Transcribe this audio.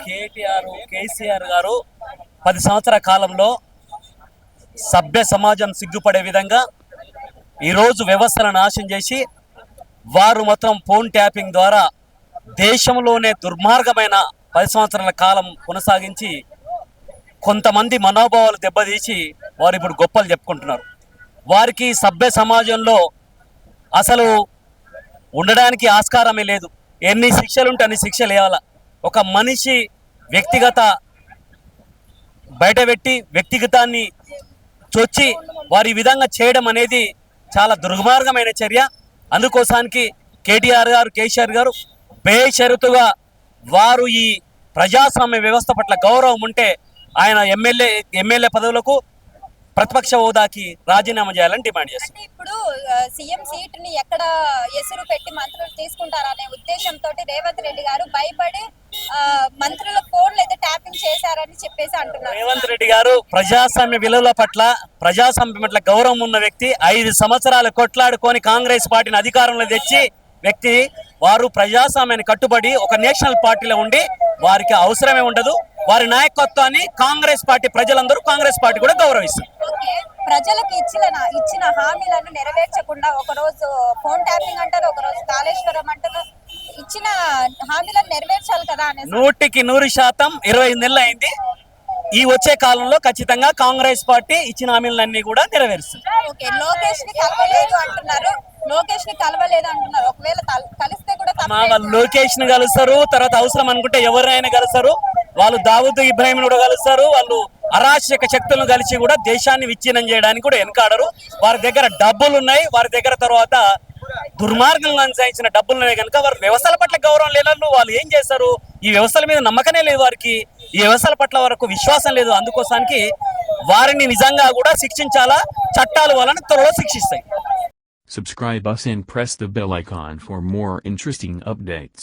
కేటీఆర్ కేసీఆర్ గారు 10 సంవత్సరాల కాలంలో సభ్య సమాజం సిగ్గుపడే విధంగా ఈరోజు వ్యవస్థలను నాశనం చేసి వారు మొత్తం ఫోన్ ట్యాపింగ్ ద్వారా దేశంలోనే దుర్మార్గమైన 10 సంవత్సరాల కాలం కొనసాగించి కొంతమంది మనోభావాలు దెబ్బతీసి వారు ఇప్పుడు గొప్పలు చెప్పుకుంటున్నారు. వారికి సభ్య సమాజంలో అసలు ఉండడానికి ఆస్కారమే లేదు. ఎన్ని శిక్షలు ఉంటే అన్ని శిక్షలు వేయాల. ఒక మనిషి వ్యక్తిగత బయటపెట్టి వ్యక్తిగతాన్ని చొచ్చి వారి విధంగా చేయడం అనేది చాలా దుర్మార్గమైన చర్య. అందుకోసానికి కేటీఆర్ గారు కేసీఆర్ గారు బేషరతుగా వారు ఈ ప్రజాస్వామ్య వ్యవస్థ పట్ల గౌరవం ఉంటే ఆయన ఎమ్మెల్యే పదవులకు ప్రతిపక్ష హోదాకి రాజీనామా చేయాలని డిమాండ్ చేస్తారు. ఇప్పుడు సీఎం సీట్ ని ఎక్కడ ఎసురు పెట్టి మంత్రులు తీసుకుంటారనే ఉద్దేశంతో రేవంత్ రెడ్డి గారు భయపడి మంత్రుల ఫోన్లు అయితే ట్యాపింగ్ చేశారని చెప్పేసి అంటున్నారు. రేవంత్ రెడ్డి గారు ప్రజాస్వామ్య విలువల పట్ల ప్రజాస్వామ్యం పట్ల గౌరవం ఉన్న వ్యక్తి. 5 సంవత్సరాలు కొట్లాడుకొని కాంగ్రెస్ పార్టీని అధికారంలో తెచ్చి వ్యక్తి. వారు ప్రజాస్వామ్యాన్ని కట్టుబడి ఒక నేషనల్ పార్టీలో ఉండి వారికి అవసరమే ఉండదు. వారి నాయకత్వాన్ని కాంగ్రెస్ పార్టీ ప్రజలందరూ కాంగ్రెస్ పార్టీ కూడా గౌరవిస్తారు. ప్రజలకు ఇచ్చిన హామీలను నెరవేర్చకుండా ఒకరోజు ఫోన్ ట్యాపింగ్ అంటారు, ఒకరోజు కాళేశ్వరం అంటారు. ఇచ్చిన హామీలను నెరవేర్చాలి కదా. 100% 25 నెలలు అయింది. ఈ వచ్చే కాలంలో ఖచ్చితంగా కాంగ్రెస్ పార్టీ ఇచ్చిన హామీలన్నీ కూడా నెరవేరుస్తుంది. లోకేష్ ని కలవలేదు అంటున్నారు. ఒకవేళ కలిస్తే కూడా లోకేష్ ని కలుస్తారు. తర్వాత అవసరం అనుకుంటే ఎవరైనా కలుస్తారు. వాళ్ళు దావూద్ ఇబ్రాహిం కూడా కలుస్తారు. వాళ్ళు అరాచక శక్తులను కలిసి కూడా దేశాన్ని విచ్ఛిన్నం చేయడానికి కూడా వెనకాడరు. వారి దగ్గర డబ్బులు ఉన్నాయి. వారి దగ్గర తర్వాత దుర్మార్గంగా అనుసరించిన డబ్బులు ఉన్నాయి కనుక వారి వ్యవస్థల పట్ల గౌరవం లేనట్లు వాళ్ళు ఏం చేస్తారు? ఈ వ్యవస్థల మీద నమ్మకమే లేదు వారికి. ఈ వ్యవస్థల పట్ల వరకు విశ్వాసం లేదు. అందుకోసానికి వారిని నిజంగా కూడా శిక్షించాలా. చట్టాలు వాళ్ళని త్వరలో శిక్షిస్తాయి. Subscribe us and press the bell icon for more interesting updates.